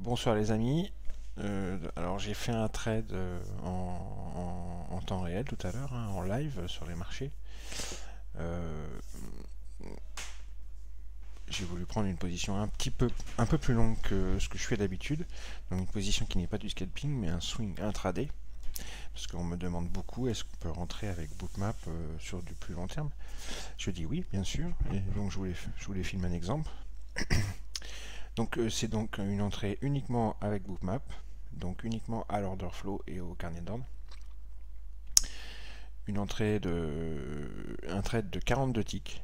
Bonsoir les amis. Alors j'ai fait un trade en temps réel tout à l'heure, hein, en live sur les marchés. Euh, j'ai voulu prendre une position un peu plus longue que ce que je fais d'habitude. Donc une position qui n'est pas du scalping mais un swing intraday. Parce qu'on me demande beaucoup, est-ce qu'on peut rentrer avec Bookmap sur du plus long terme? Je dis oui, bien sûr. Et donc je voulais filmer un exemple. Donc c'est donc une entrée uniquement avec Bookmap, donc uniquement à l'order flow et au carnet d'ordre. Un trade de 42 ticks,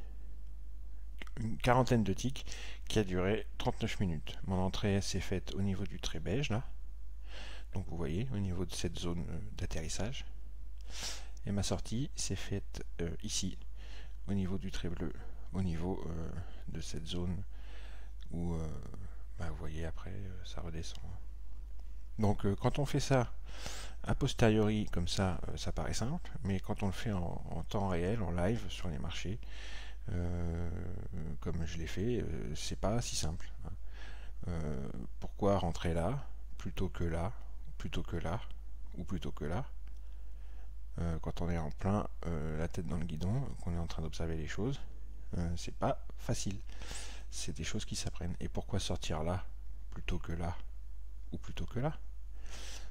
une quarantaine de ticks qui a duré 39 minutes. Mon entrée s'est faite au niveau du trait beige là, donc vous voyez au niveau de cette zone d'atterrissage, et ma sortie s'est faite ici au niveau du trait bleu, au niveau de cette zone où vous voyez après ça redescend. Donc quand on fait ça a posteriori comme ça paraît simple, mais quand on le fait en temps réel, en live sur les marchés, euh, comme je l'ai fait, c'est pas si simple, hein. Pourquoi rentrer là plutôt que là, plutôt que là, ou plutôt que là, quand on est en plein la tête dans le guidon, qu'on est en train d'observer les choses, c'est pas facile. C'est des choses qui s'apprennent. Et pourquoi sortir là plutôt que là, ou plutôt que là?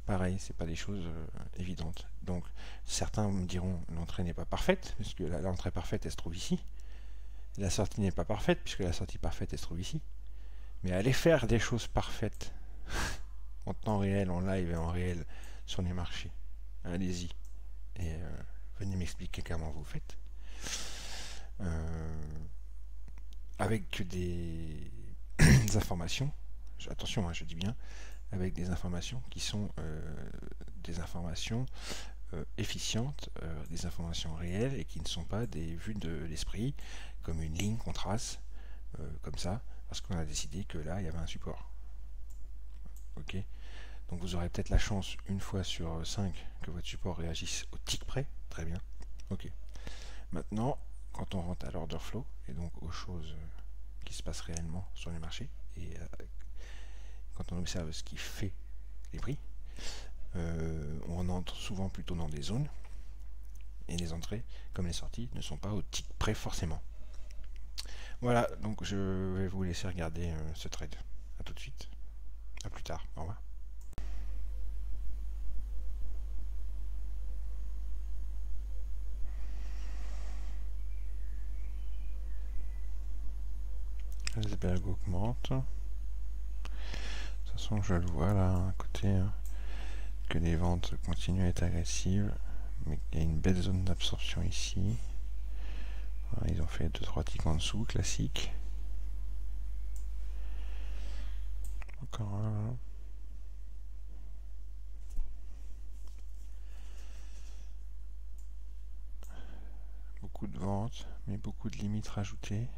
Pareil, c'est pas des choses évidentes. Donc certains me diront l'entrée n'est pas parfaite, puisque l'entrée parfaite elle se trouve ici. La sortie n'est pas parfaite, puisque la sortie parfaite elle se trouve ici. Mais aller faire des choses parfaites en temps réel, en live et en réel sur les marchés, allez-y. Et venez m'expliquer comment vous faites. Avec des informations, attention, hein, je dis bien, avec des informations qui sont des informations efficientes, des informations réelles et qui ne sont pas des vues de l'esprit, comme une ligne qu'on trace, comme ça, parce qu'on a décidé que là, il y avait un support. Ok. Donc vous aurez peut-être la chance, une fois sur 5 que votre support réagisse au tick près. Très bien. Ok. Maintenant, quand on rentre à l'order flow, et donc aux choses qui se passent réellement sur les marchés, et quand on observe ce qui fait les prix, on entre souvent plutôt dans des zones, et les entrées, comme les sorties, ne sont pas au tick près forcément. Voilà, donc je vais vous laisser regarder ce trade. A tout de suite. A plus tard. Au revoir. L'iceberg augmente. De toute façon, je le vois là, à côté, hein, que les ventes continuent à être agressives. Mais il y a une belle zone d'absorption ici. Voilà, ils ont fait 2-3 ticks en dessous, classique. Encore un là. Beaucoup de ventes, mais beaucoup de limites rajoutées.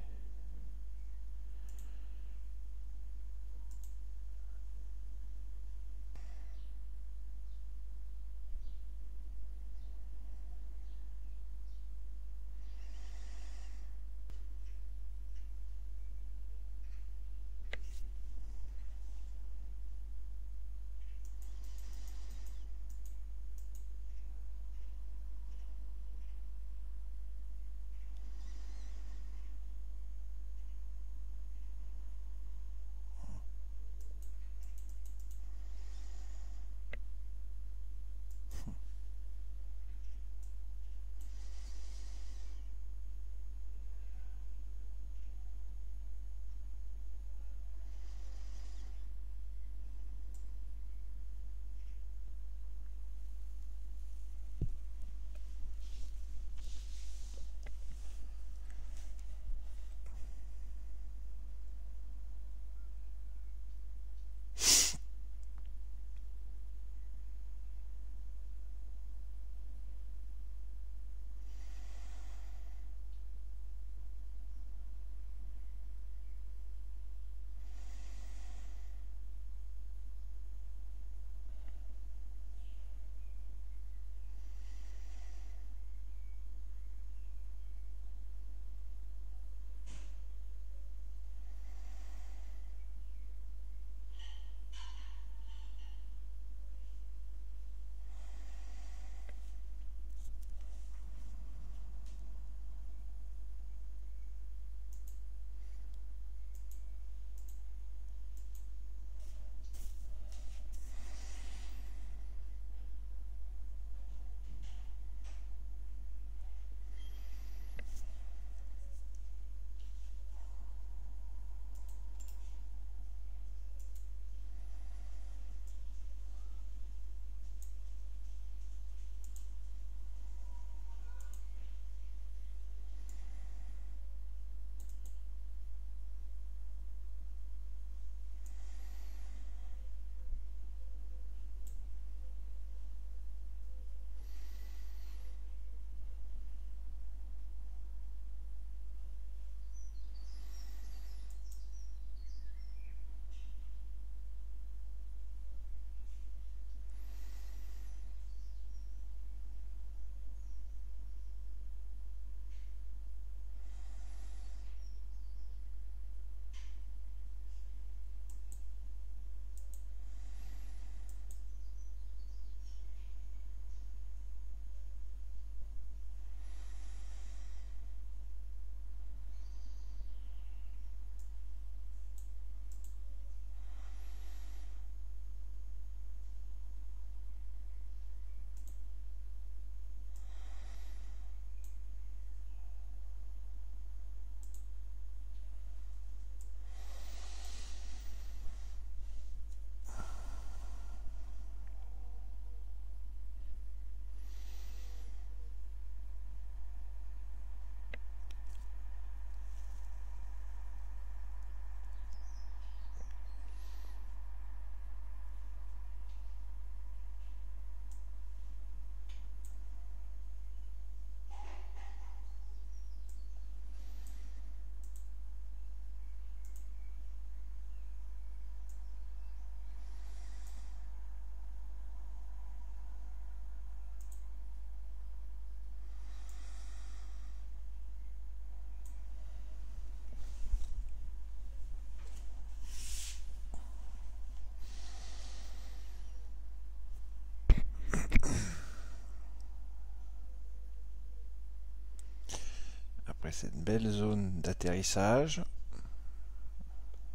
j'aurai cette belle zone d'atterrissage.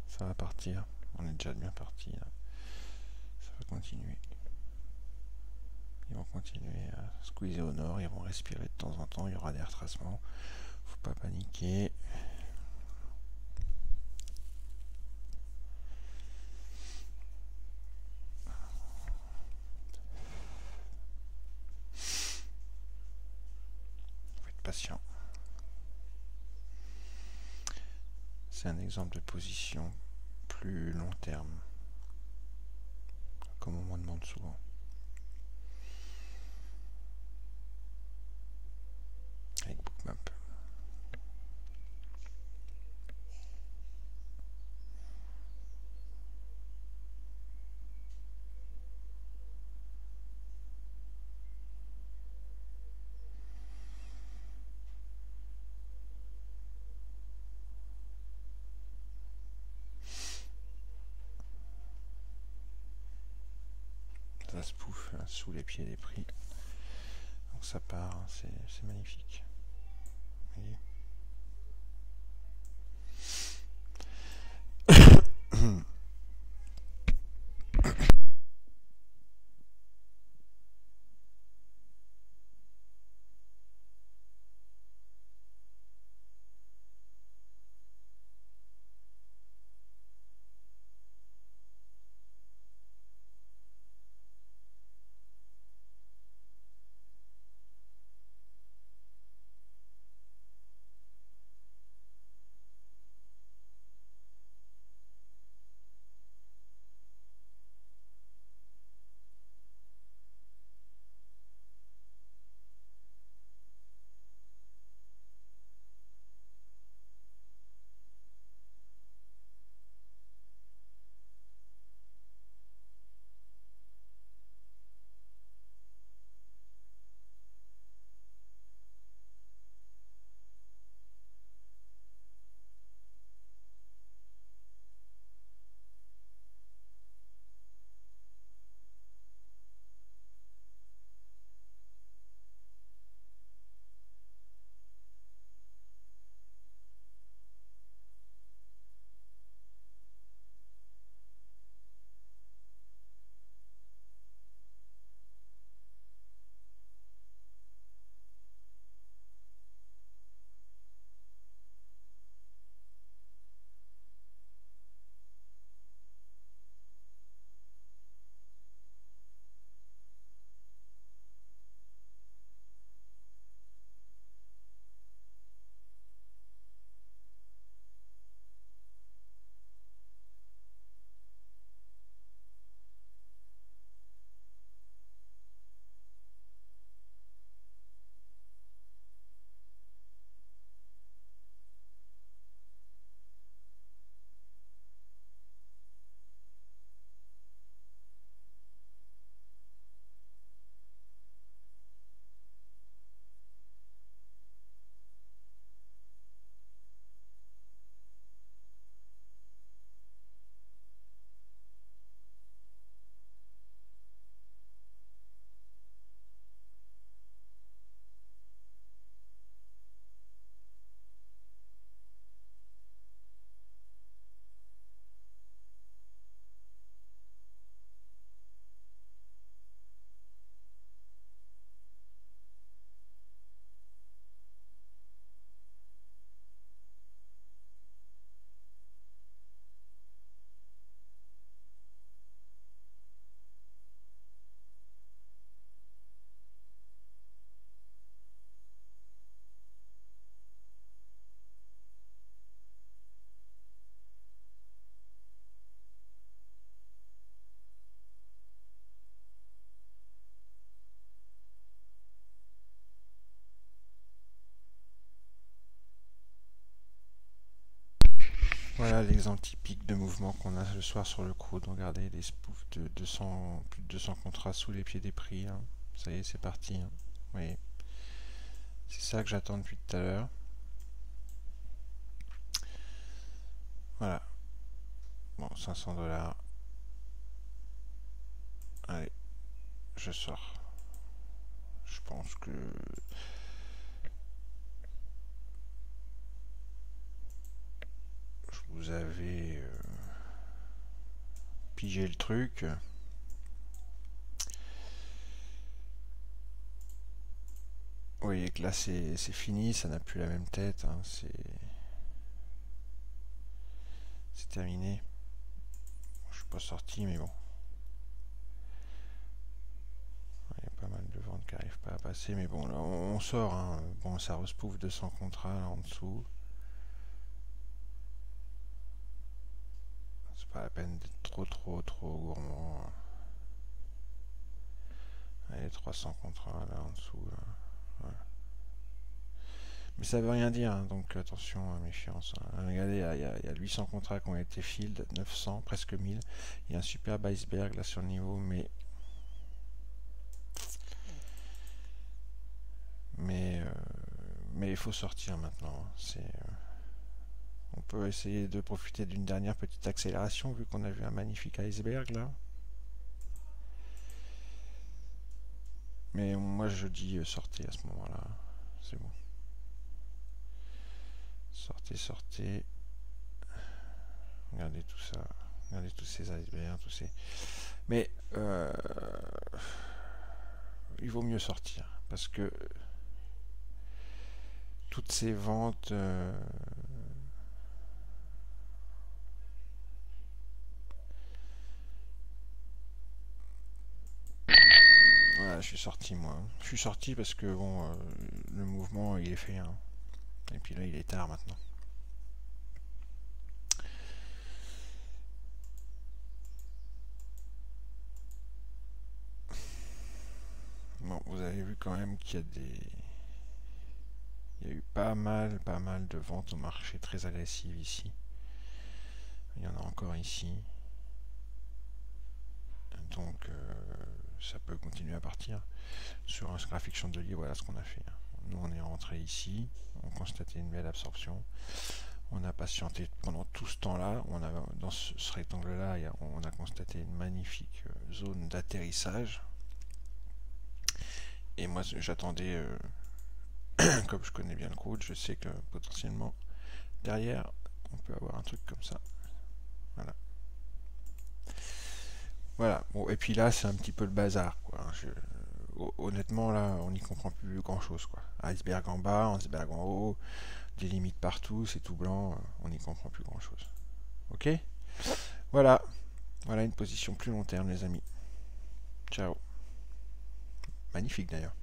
Ça va partir. On est déjà bien parti là. Ça va continuer. Ils vont continuer à squeezer au nord. Ils vont respirer de temps en temps. Il y aura des retracements. Faut pas paniquer. Faut être patient. C'est un exemple de position plus long terme, comme on m'en demande souvent. Avec Bookmap. Ça se pouffe sous les pieds des prix. Donc ça part, c'est magnifique. Vous voyez. Voilà l'exemple typique de mouvement qu'on a ce soir sur le crude. Regardez les spoofs de 200, plus de 200 contrats sous les pieds des prix. Hein. Ça y est, c'est parti. Hein. Vous voyez. C'est ça que j'attends depuis tout à l'heure. Voilà. Bon, 500 $. Allez, je sors. Je pense que vous avez pigé le truc. Vous voyez que là c'est fini, ça n'a plus la même tête, hein, c'est terminé. Je suis pas sorti, mais bon. Il y a pas mal de ventes qui n'arrivent pas à passer, mais bon, là on sort. Hein. Bon, ça respouffe 200 contrats là, en dessous. C'est pas la peine d'être trop gourmand. Allez, 300 contrats là en dessous. Là. Voilà. Mais ça veut rien dire, hein, donc attention, méfiance. Hein. Regardez, il y a 800 contrats qui ont été field, 900, presque 1000. Il y a un superbe iceberg là sur le niveau, mais il faut sortir maintenant. On peut essayer de profiter d'une dernière petite accélération vu qu'on a vu un magnifique iceberg là. Mais moi je dis sortez à ce moment-là. C'est bon. Sortez. Regardez tout ça. Regardez tous ces icebergs, tous ces... Mais il vaut mieux sortir parce que toutes ces ventes voilà, je suis sorti moi. Je suis sorti parce que bon, le mouvement il est fait. Hein. Et puis là il est tard maintenant. Bon, vous avez vu quand même qu'il y a il y a eu pas mal de ventes au marché très agressives ici. Il y en a encore ici. Donc ça peut continuer à partir. Sur un graphique chandelier, voilà ce qu'on a fait. Nous on est rentré ici, on constatait une belle absorption. On a patienté pendant tout ce temps-là. Dans ce rectangle-là, on a constaté une magnifique zone d'atterrissage. Et moi j'attendais, comme je connais bien le coach, je sais que potentiellement derrière on peut avoir un truc comme ça. Voilà. Bon, et puis là c'est un petit peu le bazar, quoi. Honnêtement là on n'y comprend plus grand chose, quoi. Iceberg en bas, iceberg en haut, des limites partout, c'est tout blanc, on n'y comprend plus grand chose. Ok. Voilà une position plus long terme, les amis. Ciao. Magnifique d'ailleurs.